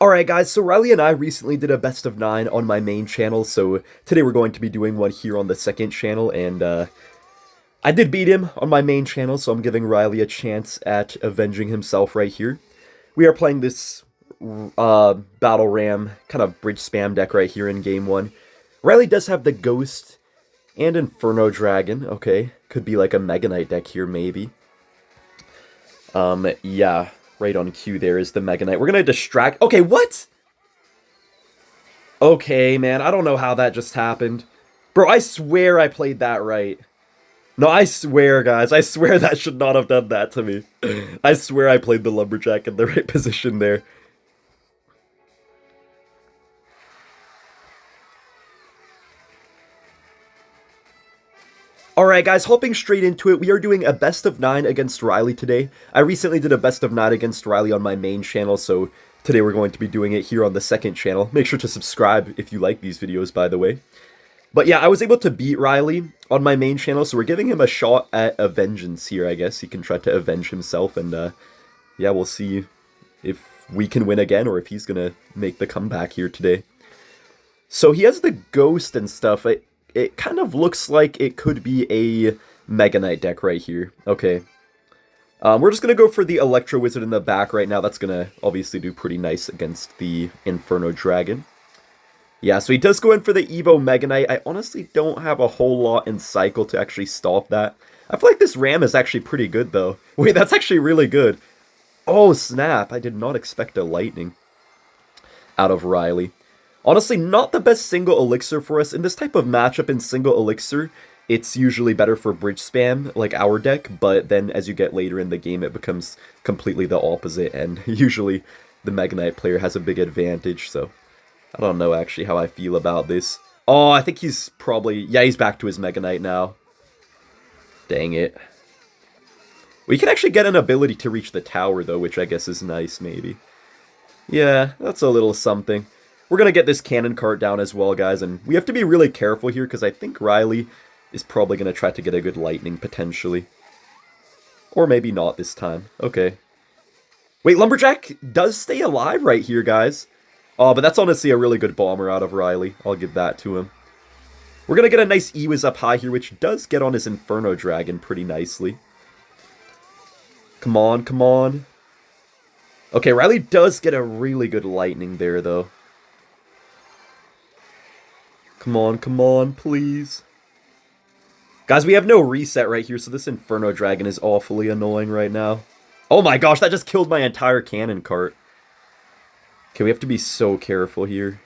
Alright guys, so Ryley and I recently did a best of 9 on my main channel, so today we're going to be doing one here on the second channel, and I did beat him on my main channel, so I'm giving Ryley a chance at avenging himself right here. We are playing this Battle Ram kind of bridge spam deck right here in game 1. Ryley does have the Ghost and Inferno Dragon, okay, could be like a Mega Knight deck here maybe. Yeah. Right on cue there is the Mega Knight. We're gonna distract... Okay, what? Okay, man, I don't know how that just happened. Bro, I swear I played that right. No, I swear, guys. I swear that should not have done that to me. I swear I played the Lumberjack in the right position there. Alright guys, hopping straight into it, we are doing a best of 9 against Ryley today. I recently did a best of 9 against Ryley on my main channel, so today we're going to be doing it here on the second channel. Make sure to subscribe if you like these videos, by the way. But yeah, I was able to beat Ryley on my main channel, so we're giving him a shot at a vengeance here, I guess. He can try to avenge himself, and yeah, we'll see if we can win again, or if he's gonna make the comeback here today. So he has the Ghost and stuff. It kind of looks like it could be a Mega Knight deck right here. Okay. We're just going to go for the Electro Wizard in the back right now. That's going to obviously do pretty nice against the Inferno Dragon. Yeah, so he does go in for the Evo Mega Knight. I honestly don't have a whole lot in Cycle to actually stop that. I feel like this Ram is actually pretty good, though. Wait, that's actually really good. Oh, snap. I did not expect a Lightning out of Ryley. Honestly, not the best single elixir for us. In this type of matchup in single elixir, it's usually better for bridge spam, like our deck, but then as you get later in the game, it becomes completely the opposite, and usually the Mega Knight player has a big advantage, so I don't know actually how I feel about this. Oh, I think he's probably... Yeah, he's back to his Mega Knight now. Dang it. We can actually get an ability to reach the tower, though, which I guess is nice, maybe. Yeah, that's a little something. We're going to get this cannon cart down as well, guys, and we have to be really careful here because I think Ryley is probably going to try to get a good lightning, potentially. Or maybe not this time. Okay. Wait, Lumberjack does stay alive right here, guys. Oh, but that's honestly a really good bomber out of Ryley. I'll give that to him. We're going to get a nice Ewiz up high here, which does get on his Inferno Dragon pretty nicely. Come on, come on. Okay, Ryley does get a really good lightning there, though. Come on, please. Guys, we have no reset right here, so this Inferno Dragon is awfully annoying right now. Oh my gosh, that just killed my entire cannon cart. Okay, we have to be so careful here.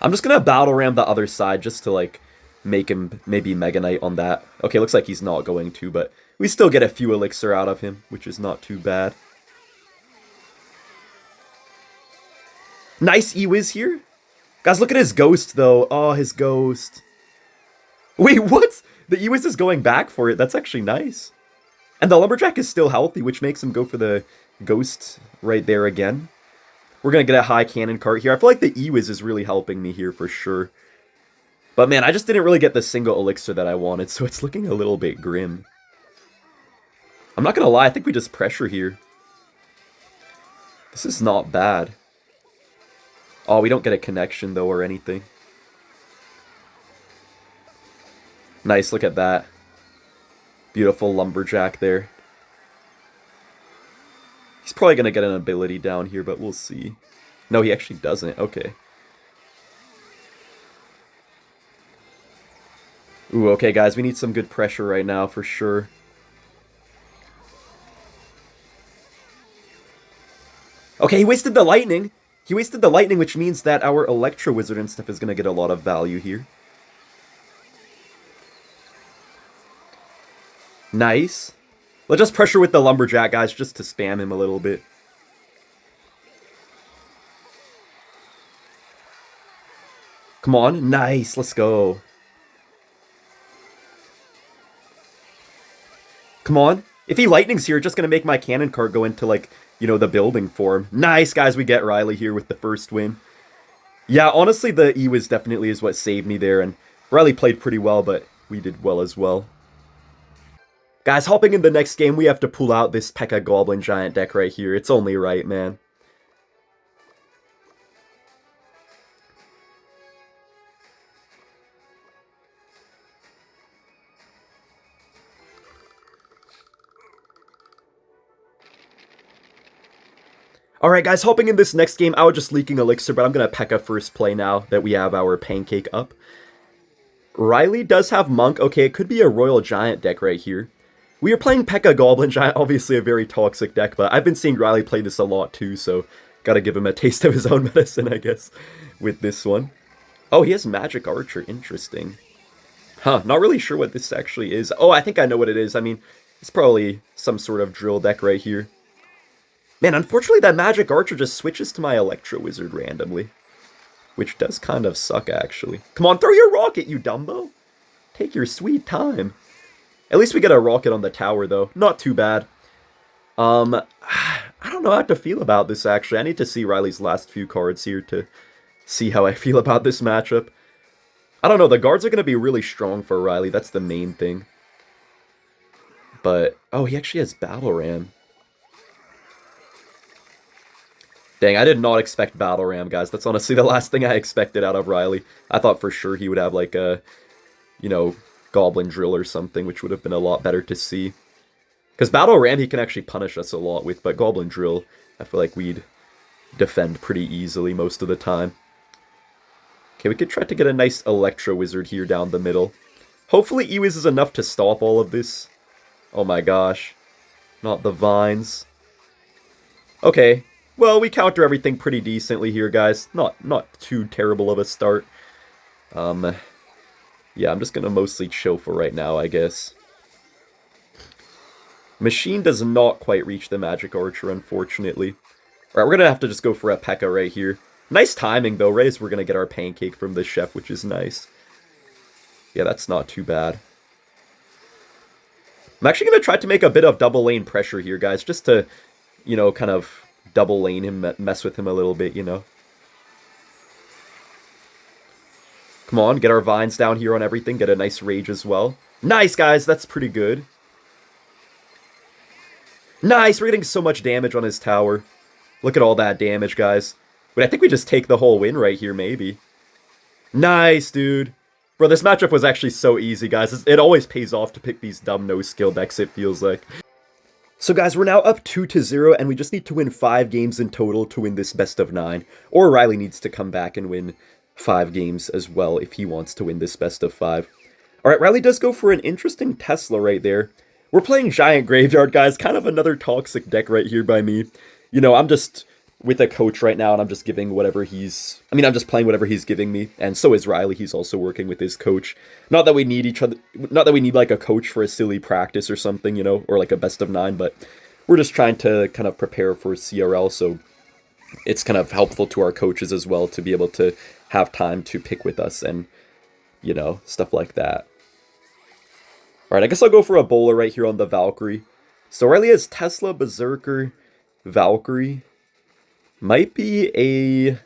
I'm just gonna Battle Ram the other side just to, like, make him maybe Mega Knight on that. Okay, looks like he's not going to, but we still get a few elixir out of him, which is not too bad. Nice Ewiz here. Guys, look at his Ghost, though. Oh, his Ghost. Wait, what? The Ewiz is going back for it. That's actually nice. And the Lumberjack is still healthy, which makes him go for the Ghost right there again. We're going to get a high cannon cart here. I feel like the Ewiz is really helping me here for sure. But man, I just didn't really get the single elixir that I wanted, so it's looking a little bit grim. I'm not going to lie, I think we just pressure here. This is not bad. Oh, we don't get a connection, though, or anything. Nice, look at that. Beautiful Lumberjack there. He's probably going to get an ability down here, but we'll see. No, he actually doesn't. Okay. Ooh, okay, guys, we need some good pressure right now, for sure. Okay, he wasted the lightning. He wasted the lightning, which means that our Electro Wizard and stuff is going to get a lot of value here. Nice. Let's just pressure with the Lumberjack, guys, just to spam him a little bit. Come on. Nice. Let's go. Come on. If he lightnings here, it's just going to make my cannon cart go into, like, you know, the building form. Nice, guys, we get Ryley here with the first win. Yeah, honestly, the Ewiz definitely is what saved me there, and Ryley played pretty well, but we did well as well. Guys, hopping in the next game, we have to pull out this PEKKA Goblin Giant deck right here. It's only right, man. Alright guys, hopping in this next game, I was just leaking Elixir, but I'm going to P.E.K.K.A first play now that we have our Pancake up. Ryley does have Monk. Okay, it could be a Royal Giant deck right here. We are playing P.E.K.K.A Goblin Giant, obviously a very toxic deck, but I've been seeing Ryley play this a lot too, so gotta give him a taste of his own medicine, I guess, with this one. Oh, he has Magic Archer, interesting. Huh, not really sure what this actually is. Oh, I think I know what it is. I mean, it's probably some sort of drill deck right here. Man, unfortunately that Magic Archer just switches to my Electro Wizard randomly. Which does kind of suck, actually. Come on, throw your rocket, you Dumbo! Take your sweet time. At least we get a rocket on the tower, though. Not too bad. I don't know how to feel about this, actually. I need to see Ryley's last few cards here to see how I feel about this matchup. I don't know, the guards are going to be really strong for Ryley. That's the main thing. But, oh, he actually has Battle Ram. Dang, I did not expect Battle Ram, guys. That's honestly the last thing I expected out of Ryley. I thought for sure he would have, like, a, you know, Goblin Drill or something, which would have been a lot better to see. Because Battle Ram he can actually punish us a lot with, but Goblin Drill, I feel like we'd defend pretty easily most of the time. Okay, we could try to get a nice Electro Wizard here down the middle. Hopefully Ewiz is enough to stop all of this. Oh my gosh. Not the Vines. Okay. Well, we counter everything pretty decently here, guys. Not too terrible of a start. Yeah, I'm just gonna mostly chill for right now, I guess. Machine does not quite reach the Magic Archer, unfortunately. Alright, we're gonna have to just go for a P.E.K.K.A right here. Nice timing, though, right as we're gonna get our Pancake from the Chef, which is nice. Yeah, that's not too bad. I'm actually gonna try to make a bit of double lane pressure here, guys, just to, you know, kind of double lane him, mess with him a little bit, you know. Come on, get our Vines down here on everything, get a nice Rage as well. Nice, guys, that's pretty good. Nice, we're getting so much damage on his tower. Look at all that damage, guys. But I think we just take the whole win right here, maybe. Nice, dude. Bro, this matchup was actually so easy, guys. It always pays off to pick these dumb no-skill decks, it feels like. So guys, we're now up 2-0, and we just need to win 5 games in total to win this best of 9. Or Ryley needs to come back and win 5 games as well if he wants to win this best of 5. Alright, Ryley does go for an interesting Tesla right there. We're playing Giant Graveyard, guys. Kind of another toxic deck right here by me. You know, I'm just with a coach right now, and I'm just giving whatever he's... I mean, I'm just playing whatever he's giving me, and so is Ryley. He's also working with his coach. Not that we need each other... Not that we need, like, a coach for a silly practice or something, you know, or, like, a best of 9, but we're just trying to kind of prepare for CRL, so it's kind of helpful to our coaches as well to be able to have time to pick with us and, you know, stuff like that. Alright, I guess I'll go for a bowler right here on the Valkyrie. So Ryley has Tesla, Berserker, Valkyrie. Might be a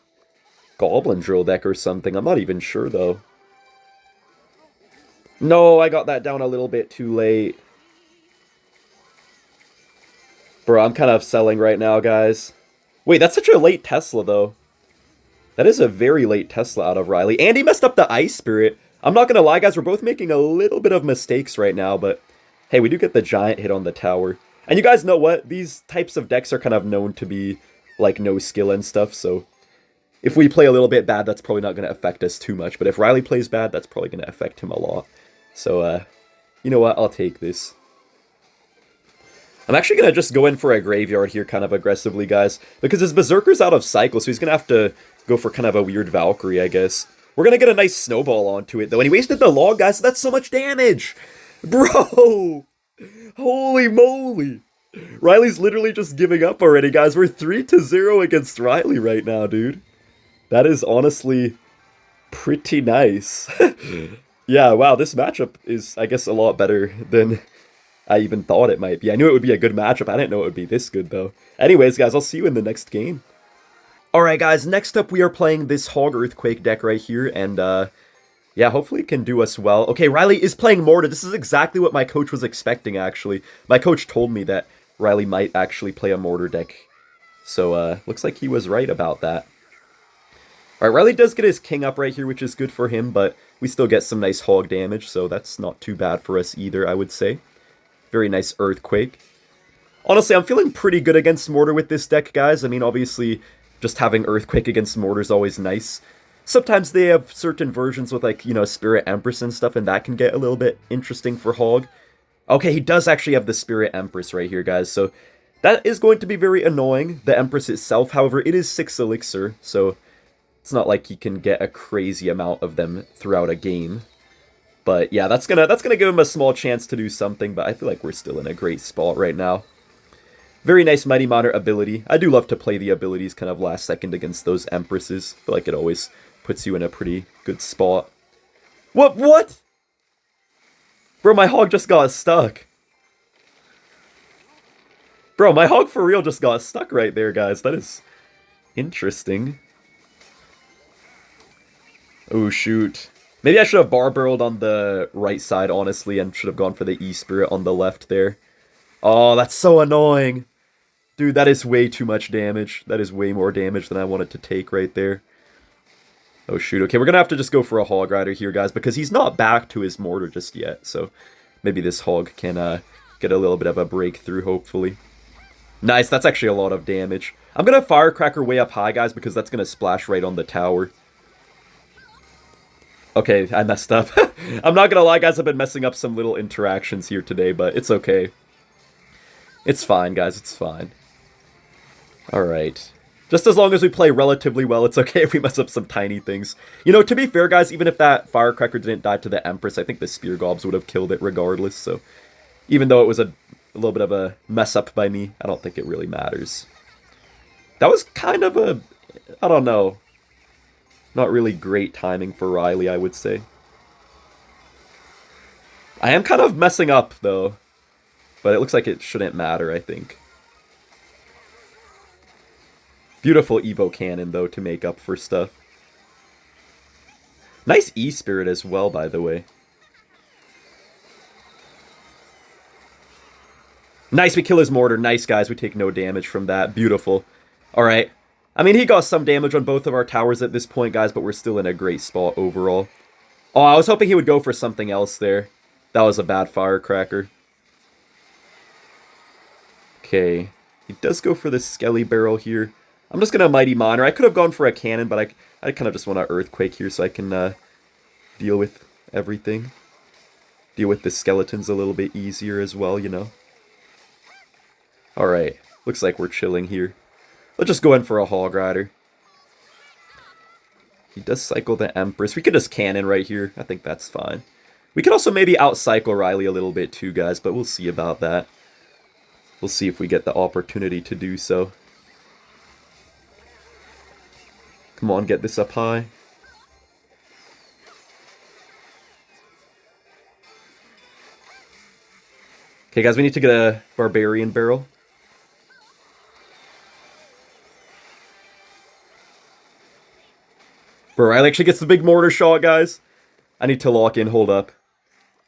Goblin Drill deck or something. I'm not even sure, though. No, I got that down a little bit too late. Bro, I'm kind of selling right now, guys. Wait, that's such a late Tesla, though. That is a very late Tesla out of Ryley. And he messed up the Ice Spirit. I'm not going to lie, guys. We're both making a little bit of mistakes right now, but hey, we do get the Giant hit on the tower. And you guys know what? These types of decks are kind of known to be like no skill and stuff, so if we play a little bit bad, that's probably not going to affect us too much, but if Ryley plays bad, that's probably going to affect him a lot. So, you know what, I'll take this. I'm actually going to just go in for a Graveyard here kind of aggressively, guys, because his Berserker's out of cycle, so he's going to have to go for kind of a weird Valkyrie, I guess. We're going to get a nice snowball onto it, though, and he wasted the log, guys, so that's so much damage! Bro! Holy moly! Ryley's literally just giving up already, guys. We're 3-0 against Ryley right now, dude. That is honestly pretty nice. Yeah, wow, this matchup is, I guess, a lot better than I even thought it might be. I knew it would be a good matchup. I didn't know it would be this good, though. Anyways, guys, I'll see you in the next game. Alright, guys, next up we are playing this Hog Earthquake deck right here, and, yeah, hopefully it can do us well. Okay, Ryley is playing Mortar. This is exactly what my coach was expecting, actually. My coach told me that Ryley might actually play a Mortar deck. So, looks like he was right about that. Alright, Ryley does get his King up right here, which is good for him, but we still get some nice Hog damage, so that's not too bad for us either, I would say. Very nice Earthquake. Honestly, I'm feeling pretty good against Mortar with this deck, guys. I mean, obviously, just having Earthquake against Mortar is always nice. Sometimes they have certain versions with, like, you know, Spirit Empress and stuff, and that can get a little bit interesting for Hog. Okay, he does actually have the Spirit Empress right here, guys, so that is going to be very annoying. The Empress itself, however, it is 6 Elixir, so it's not like he can get a crazy amount of them throughout a game. But yeah, that's gonna give him a small chance to do something, but I feel like we're still in a great spot right now. Very nice Mighty Monitor ability. I do love to play the abilities kind of last second against those Empresses. I feel like it always puts you in a pretty good spot. What? Bro, my Hog just got stuck. Bro, my Hog for real just got stuck right there, guys. That is interesting. Oh, shoot. Maybe I should have bar barreled on the right side, honestly, and should have gone for the E-Spirit on the left there. Oh, that's so annoying. Dude, that is way too much damage. That is way more damage than I wanted to take right there. Oh, shoot. Okay, we're going to have to just go for a Hog Rider here, guys, because he's not back to his Mortar just yet. So maybe this Hog can get a little bit of a breakthrough, hopefully. Nice, that's actually a lot of damage. I'm going to Firecracker way up high, guys, because that's going to splash right on the tower. Okay, I messed up. I'm not going to lie, guys, I've been messing up some little interactions here today, but it's okay. It's fine, guys, it's fine. Alright. Just as long as we play relatively well, it's okay if we mess up some tiny things. You know, to be fair, guys, even if that Firecracker didn't die to the Empress, I think the Spear Gobs would have killed it regardless, so... Even though it was a little bit of a mess up by me, I don't think it really matters. That was kind of a... I don't know. Not really great timing for Ryley, I would say. I am kind of messing up, though. But it looks like it shouldn't matter, I think. Beautiful Evo Cannon, though, to make up for stuff. Nice E-Spirit as well, by the way. Nice, we kill his Mortar. Nice, guys, we take no damage from that. Beautiful. Alright. I mean, he got some damage on both of our towers at this point, guys, but we're still in a great spot overall. Oh, I was hoping he would go for something else there. That was a bad Firecracker. Okay. He does go for the Skelly Barrel here. I'm just going to Mighty Monitor. I could have gone for a Cannon, but I kind of just want to Earthquake here so I can deal with everything. Deal with the skeletons a little bit easier as well, you know. Alright. Looks like we're chilling here. Let's just go in for a Hog Rider. He does cycle the Empress. We could just Cannon right here. I think that's fine. We could also maybe out-cycle Ryley a little bit too, guys, but we'll see about that. We'll see if we get the opportunity to do so. Come on, get this up high. Okay, guys, we need to get a Barbarian Barrel. Bro, Ryley actually gets the big Mortar shot, guys. I need to lock in. Hold up.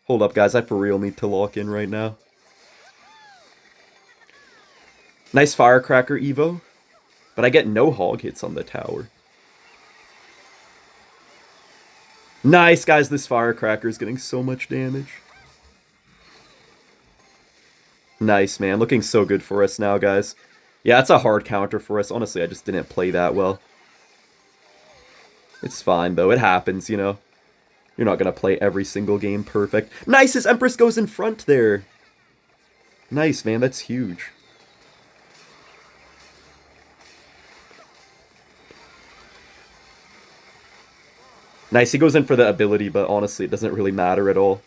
Hold up, guys. I for real need to lock in right now. Nice Firecracker Evo. But I get no Hog hits on the tower. Nice, guys. This Firecracker is getting so much damage. Nice, man. Looking so good for us now, guys. Yeah, it's a hard counter for us. Honestly, I just didn't play that well. It's fine, though. It happens, you know. You're not going to play every single game perfect. Nice! His Empress goes in front there. Nice, man. That's huge. Nice. He goes in for the ability, but honestly, it doesn't really matter at all.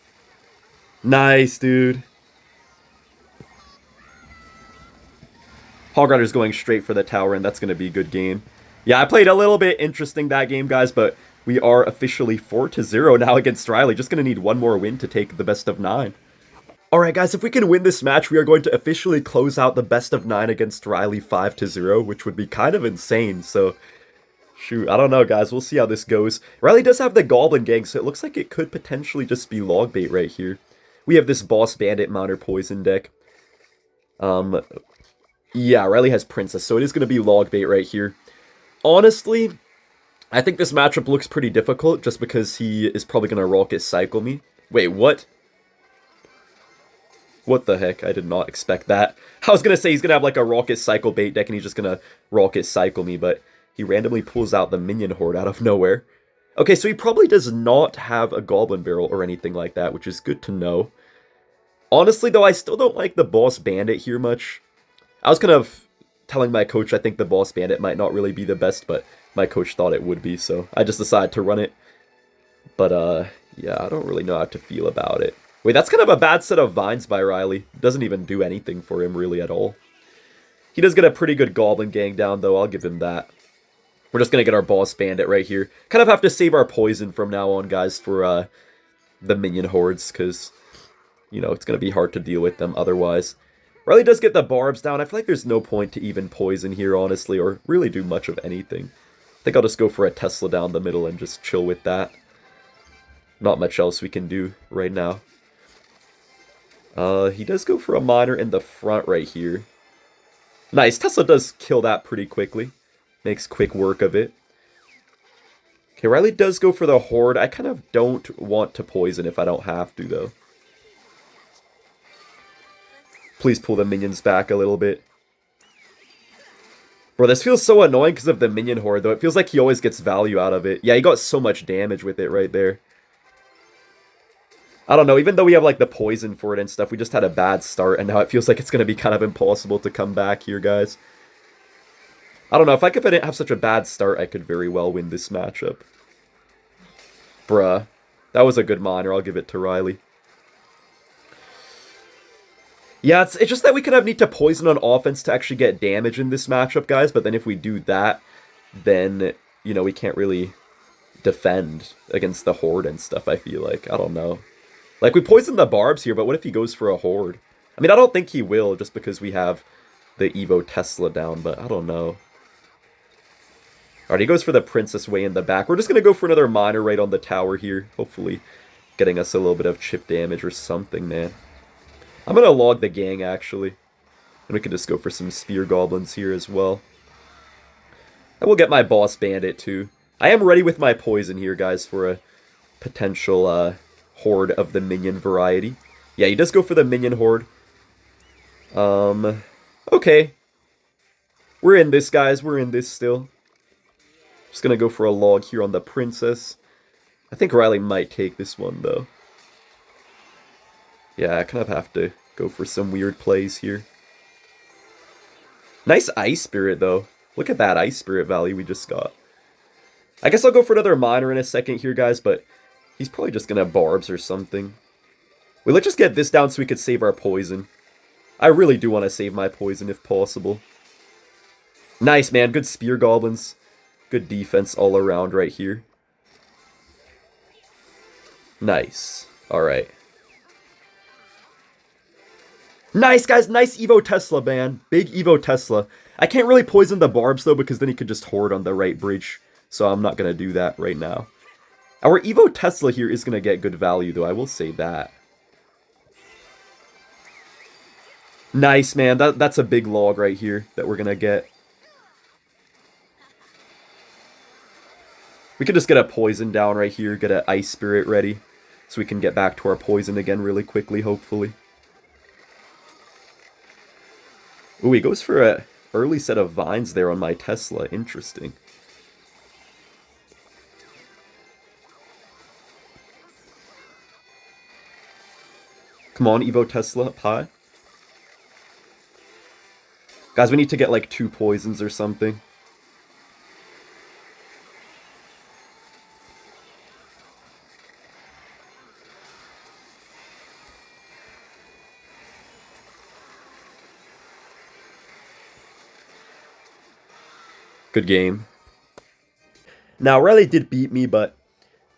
Nice, dude. Hog Rider's going straight for the tower, and that's going to be a good game. Yeah, I played a little bit interesting that game, guys, but we are officially 4-0 now against Ryley. Just going to need one more win to take the best of 9. Alright, guys, if we can win this match, we are going to officially close out the best of 9 against Ryley 5-0, which would be kind of insane, so... Shoot, I don't know, guys. We'll see how this goes. Ryley does have the Goblin Gang, so it looks like it could potentially just be log bait right here. We have this Boss Bandit Monitor Poison deck. Yeah, Ryley has Princess, so it is going to be log bait right here. Honestly, I think this matchup looks pretty difficult, just because he is probably going to Rocket Cycle me. Wait, what? What the heck? I did not expect that. I was gonna say he's gonna have like a Rocket Cycle bait deck and he's just gonna Rocket Cycle me, but he randomly pulls out the Minion Horde out of nowhere. Okay, so he probably does not have a Goblin Barrel or anything like that, which is good to know. Honestly, though, I still don't like the Boss Bandit here much. I was kind of telling my coach I think the Boss Bandit might not really be the best, but my coach thought it would be, so I just decided to run it. But, yeah, I don't really know how to feel about it. Wait, that's kind of a bad set of vines by Ryley. Doesn't even do anything for him, really, at all. He does get a pretty good Goblin Gang down, though. I'll give him that. We're just going to get our Boss Bandit right here. Kind of have to save our poison from now on, guys, for the Minion Hordes, because, you know, it's going to be hard to deal with them otherwise. Ryley does get the Barbs down. I feel like there's no point to even poison here, honestly, or really do much of anything. I think I'll just go for a Tesla down the middle and just chill with that. Not much else we can do right now. He does go for a Miner in the front right here. Nice, Tesla does kill that pretty quickly. Makes quick work of it. Okay, Ryley does go for the Horde. I kind of don't want to poison if I don't have to, though. Please pull the minions back a little bit. Bro, this feels so annoying because of the Minion Horde, though. It feels like he always gets value out of it. Yeah, he got so much damage with it right there. I don't know, even though we have, like, the poison for it and stuff, we just had a bad start, and now it feels like it's going to be kind of impossible to come back here, guys. I don't know, if I didn't have such a bad start, I could very well win this matchup. Bruh. That was a good miner, I'll give it to Ryley. Yeah, it's just that we kind of need to poison on offense to actually get damage in this matchup, guys, but then if we do that, then, you know, we can't really defend against the Horde and stuff, I feel like. I don't know. Like, we poisoned the Barbs here, but what if he goes for a Horde? I mean, I don't think he will, just because we have the Evo Tesla down, but I don't know. Alright, he goes for the Princess way in the back. We're just going to go for another Miner right on the tower here, hopefully getting us a little bit of chip damage or something, man. I'm going to log the gang, actually. And we can just go for some Spear Goblins here as well. And we'll get my Boss Bandit, too. I am ready with my poison here, guys, for a potential Horde of the Minion variety. Yeah, he does go for the Minion Horde. Okay. We're in this, guys. We're in this still. Just gonna go for a log here on the Princess. I think Ryley might take this one, though. Yeah, I kind of have to go for some weird plays here. Nice Ice Spirit, though. Look at that Ice Spirit value we just got. I guess I'll go for another Miner in a second here, guys, but he's probably just gonna Barbs or something. Well, let's just get this down so we could save our poison. I really do want to save my poison if possible. Nice, man. Good Spear Goblins. Good defense all around right here. Nice. Alright. Nice, guys. Nice Evo Tesla, man. Big Evo Tesla. I can't really poison the Barbs, though, because then he could just Horde on the right bridge. So I'm not going to do that right now. Our Evo Tesla here is going to get good value, though. I will say that. Nice, man. That's a big log right here that we're going to get. We could just get a poison down right here, get an Ice Spirit ready, so we can get back to our poison again really quickly, hopefully. Ooh, he goes for an early set of vines there on my Tesla. Interesting. Come on, Evo Tesla, up high. Guys, we need to get like 2 poisons or something. Good game. Now, Ryley did beat me, but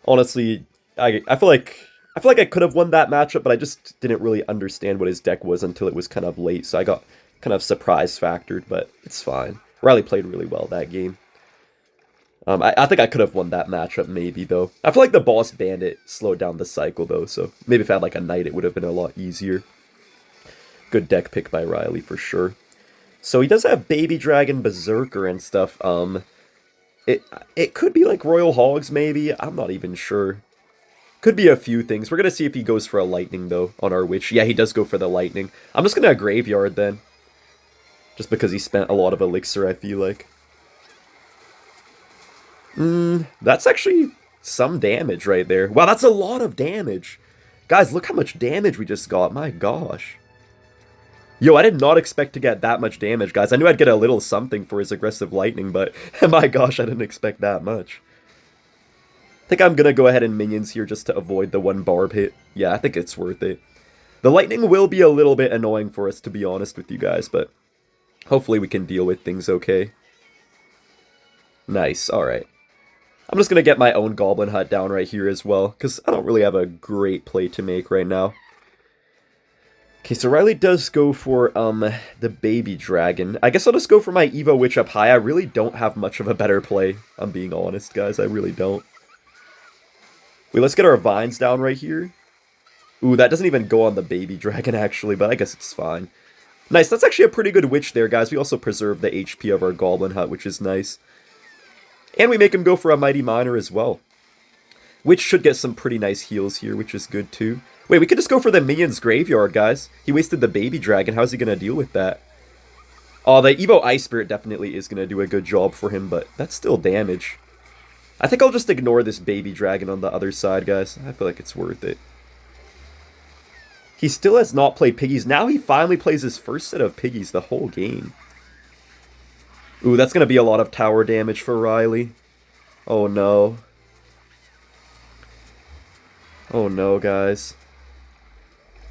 honestly, I feel like I could have won that matchup, but I just didn't really understand what his deck was until it was kind of late, so I got kind of surprise factored, but it's fine. Ryley played really well that game. I think I could have won that matchup maybe, though. I feel like the Boss Bandit slowed down the cycle, though, so maybe if I had like a Knight, it would have been a lot easier. Good deck pick by Ryley, for sure. So he does have Baby Dragon, Berserker, and stuff. It could be like Royal Hogs, maybe. I'm not even sure. Could be a few things. We're going to see if he goes for a lightning, though, on our witch. Yeah, he does go for the lightning. I'm just going to graveyard, then. Just because he spent a lot of elixir, I feel like. That's actually some damage right there. Wow, that's a lot of damage. Guys, look how much damage we just got. My gosh. Yo, I did not expect to get that much damage, guys. I knew I'd get a little something for his aggressive lightning, but my gosh, I didn't expect that much. I think I'm gonna go ahead and minions here just to avoid the one barb hit. Yeah, I think it's worth it. The lightning will be a little bit annoying for us, to be honest with you guys, but hopefully we can deal with things okay. Nice, alright. I'm just gonna get my own goblin hut down right here as well, because I don't really have a great play to make right now. Okay, so Ryley does go for, the baby dragon. I guess I'll just go for my Evo Witch up high. I really don't have much of a better play, I'm being honest, guys. I really don't. Wait, let's get our vines down right here. Ooh, that doesn't even go on the baby dragon, actually, but I guess it's fine. Nice, that's actually a pretty good witch there, guys. We also preserve the HP of our goblin hut, which is nice. And we make him go for a mighty miner as well. Which should get some pretty nice heals here, which is good too. Wait, we could just go for the minion's graveyard, guys. He wasted the baby dragon. How's he going to deal with that? Oh, the Evo Ice Spirit definitely is going to do a good job for him, but that's still damage. I think I'll just ignore this baby dragon on the other side, guys. I feel like it's worth it. He still has not played piggies. Now he finally plays his first set of piggies the whole game. Ooh, that's going to be a lot of tower damage for Ryley. Oh, no. Oh, no, guys.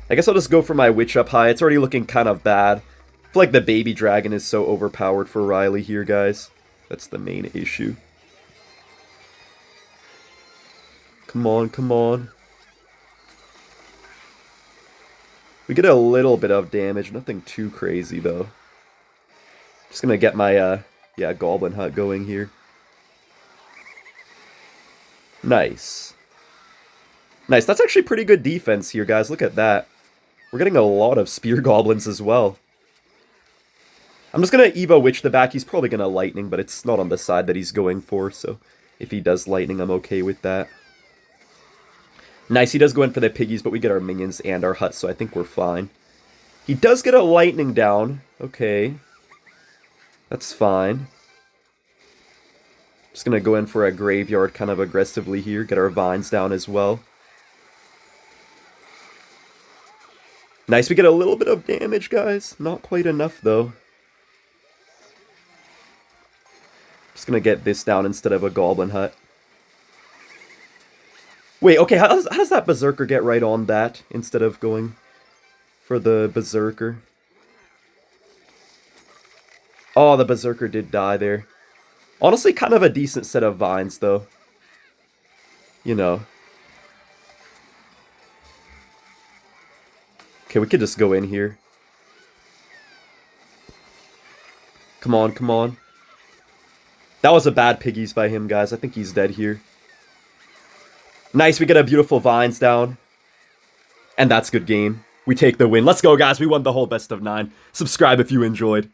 I guess I'll just go for my witch up high. It's already looking kind of bad. I feel like the baby dragon is so overpowered for Ryley here, guys. That's the main issue. Come on, come on. We get a little bit of damage. Nothing too crazy, though. Just gonna get my, yeah, goblin hut going here. Nice. Nice. That's actually pretty good defense here, guys. Look at that. We're getting a lot of spear goblins as well. I'm just gonna Evo Witch the back. He's probably gonna lightning, but it's not on the side that he's going for, so if he does lightning, I'm okay with that. Nice, he does go in for the piggies, but we get our minions and our hut, so I think we're fine. He does get a lightning down. Okay. That's fine. Just gonna go in for a graveyard kind of aggressively here. Get our vines down as well. Nice, we get a little bit of damage, guys. Not quite enough, though. Just gonna get this down instead of a goblin hut. Wait, okay, how does that berserker get right on that instead of going for the berserker? Oh, the berserker did die there. Honestly, kind of a decent set of vines, though. You know. Okay, we could just go in here. Come on, come on. That was a bad piggies by him, guys. I think he's dead here. Nice, we get a beautiful vines down. And that's good game. We take the win. Let's go, guys. We won the whole best of 9. Subscribe if you enjoyed.